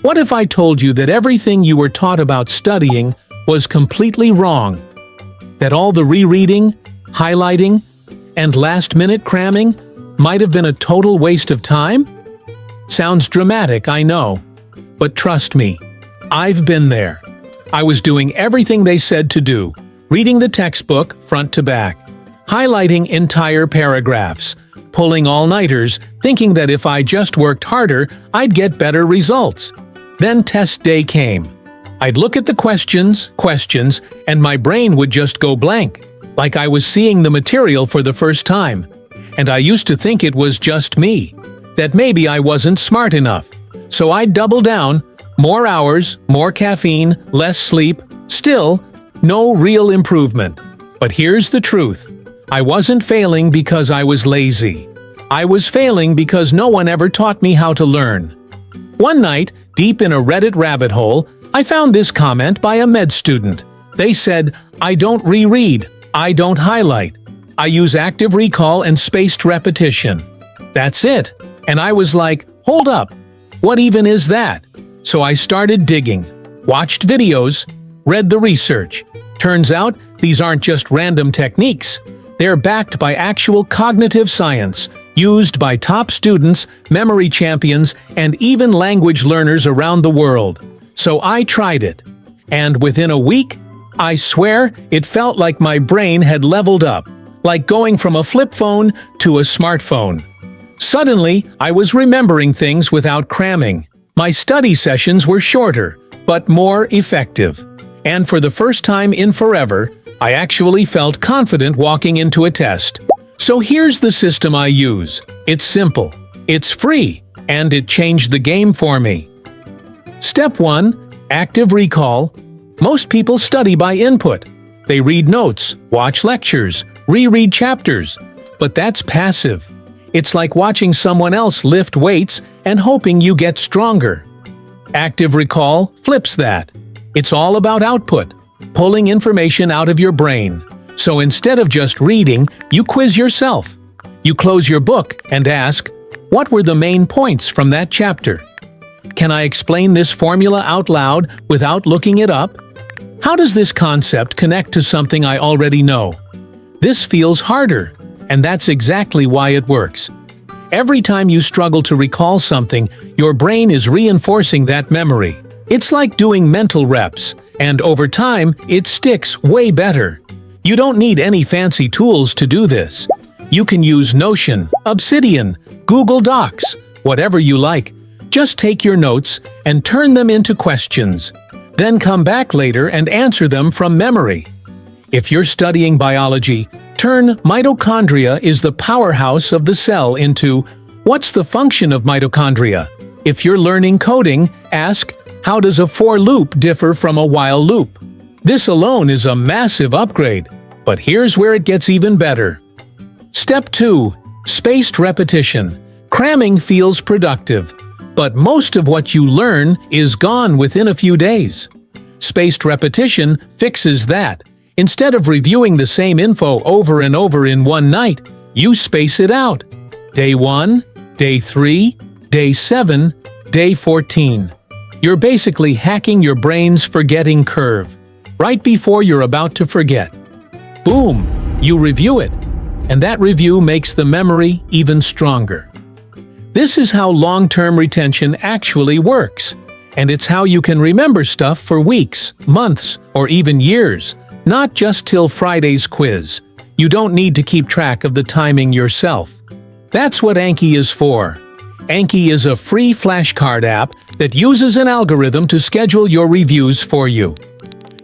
What if I told you that everything you were taught about studying was completely wrong? That all the rereading, highlighting, and last-minute cramming might have been a total waste of time? Sounds dramatic, I know. But trust me, I've been there. I was doing everything they said to do, reading the textbook front to back, highlighting entire paragraphs, pulling all-nighters, thinking that if I just worked harder, I'd get better results. Then test day came. I'd look at the questions, and my brain would just go blank, like I was seeing the material for the first time. And I used to think it was just me, that maybe I wasn't smart enough. So I'd double down, more hours, more caffeine, less sleep, still, no real improvement. But here's the truth. I wasn't failing because I was lazy. I was failing because no one ever taught me how to learn. One night, deep in a Reddit rabbit hole, I found this comment by a med student. They said, "I don't reread, I don't highlight. I use active recall and spaced repetition. That's it." And I was like, hold up, what even is that? So I started digging, watched videos, read the research. Turns out, these aren't just random techniques. They're backed by actual cognitive science, used by top students, memory champions, and even language learners around the world. So I tried it. And within a week, I swear, it felt like my brain had leveled up, like going from a flip phone to a smartphone. Suddenly, I was remembering things without cramming. My study sessions were shorter, but more effective. And for the first time in forever, I actually felt confident walking into a test. So here's the system I use. It's simple, it's free, and it changed the game for me. Step 1. Active recall. Most people study by input. They read notes, watch lectures, reread chapters. But that's passive. It's like watching someone else lift weights and hoping you get stronger. Active recall flips that. It's all about output, pulling information out of your brain. So instead of just reading, you quiz yourself. You close your book and ask, what were the main points from that chapter? Can I explain this formula out loud without looking it up? How does this concept connect to something I already know? This feels harder, and that's exactly why it works. Every time you struggle to recall something, your brain is reinforcing that memory. It's like doing mental reps, and over time, it sticks way better. You don't need any fancy tools to do this. You can use Notion, Obsidian, Google Docs, whatever you like. Just take your notes and turn them into questions. Then come back later and answer them from memory. If you're studying biology, turn mitochondria is the powerhouse of the cell into what's the function of mitochondria? If you're learning coding, ask, how does a for loop differ from a while loop? This alone is a massive upgrade, but here's where it gets even better. Step 2. Spaced repetition. Cramming feels productive, but most of what you learn is gone within a few days. Spaced repetition fixes that. Instead of reviewing the same info over and over in one night, you space it out. Day 1, Day 3, Day 7, Day 14. You're basically hacking your brain's forgetting curve. Right before you're about to forget. Boom! You review it. And that review makes the memory even stronger. This is how long-term retention actually works. And it's how you can remember stuff for weeks, months, or even years. Not just till Friday's quiz. You don't need to keep track of the timing yourself. That's what Anki is for. Anki is a free flashcard app that uses an algorithm to schedule your reviews for you.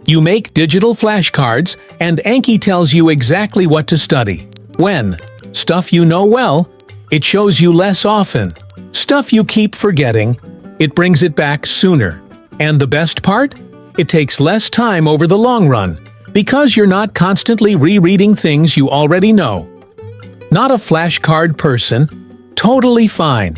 You make digital flashcards, and Anki tells you exactly what to study. When? Stuff you know well. It shows you less often. Stuff you keep forgetting. It brings it back sooner. And the best part? It takes less time over the long run, because you're not constantly rereading things you already know. Not a flashcard person? Totally fine.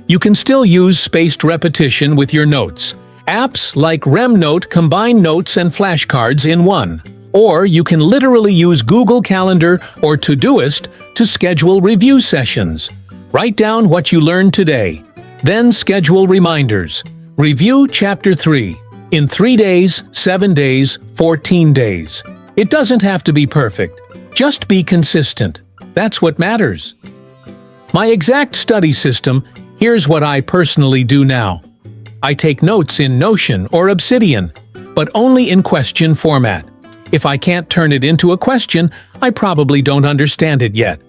You can still use spaced repetition with your notes. Apps like RemNote combine notes and flashcards in one. Or you can literally use Google Calendar or Todoist to schedule review sessions. Write down what you learned today. Then schedule reminders. Review Chapter 3 in 3 days, 7 days, 14 days. It doesn't have to be perfect. Just be consistent. That's what matters. My exact study system, here's what I personally do now. I take notes in Notion or Obsidian, but only in question format. If I can't turn it into a question, I probably don't understand it yet.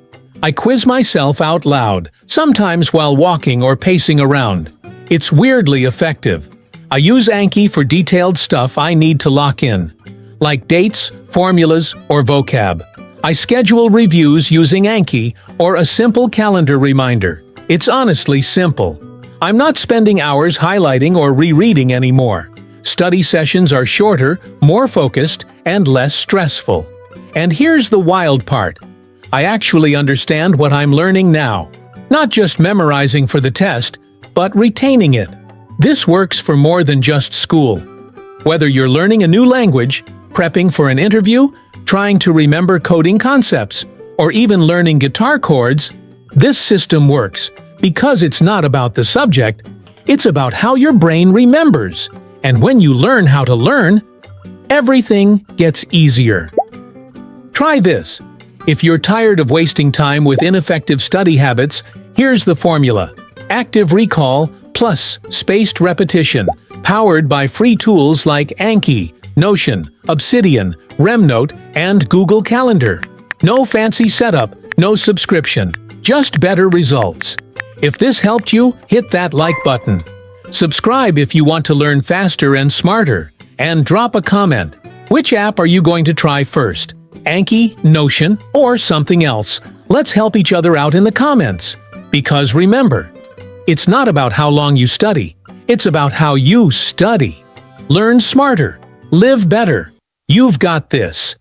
I quiz myself out loud, sometimes while walking or pacing around. It's weirdly effective. I use Anki for detailed stuff I need to lock in, like dates, formulas, or vocab. I schedule reviews using Anki or a simple calendar reminder. It's honestly simple. I'm not spending hours highlighting or rereading anymore. Study sessions are shorter, more focused, and less stressful. And here's the wild part. I actually understand what I'm learning now. Not just memorizing for the test, but retaining it. This works for more than just school. Whether you're learning a new language, prepping for an interview, trying to remember coding concepts, or even learning guitar chords, this system works because it's not about the subject, it's about how your brain remembers. And when you learn how to learn, everything gets easier. Try this. If you're tired of wasting time with ineffective study habits, here's the formula. Active recall plus spaced repetition, powered by free tools like Anki, Notion, Obsidian, RemNote, and Google Calendar. No fancy setup, no subscription, just better results. If this helped you, hit that like button. Subscribe if you want to learn faster and smarter. And drop a comment. Which app are you going to try first? Anki, Notion, or something else? Let's help each other out in the comments. Because remember, it's not about how long you study. It's about how you study. Learn smarter. Live better. You've got this.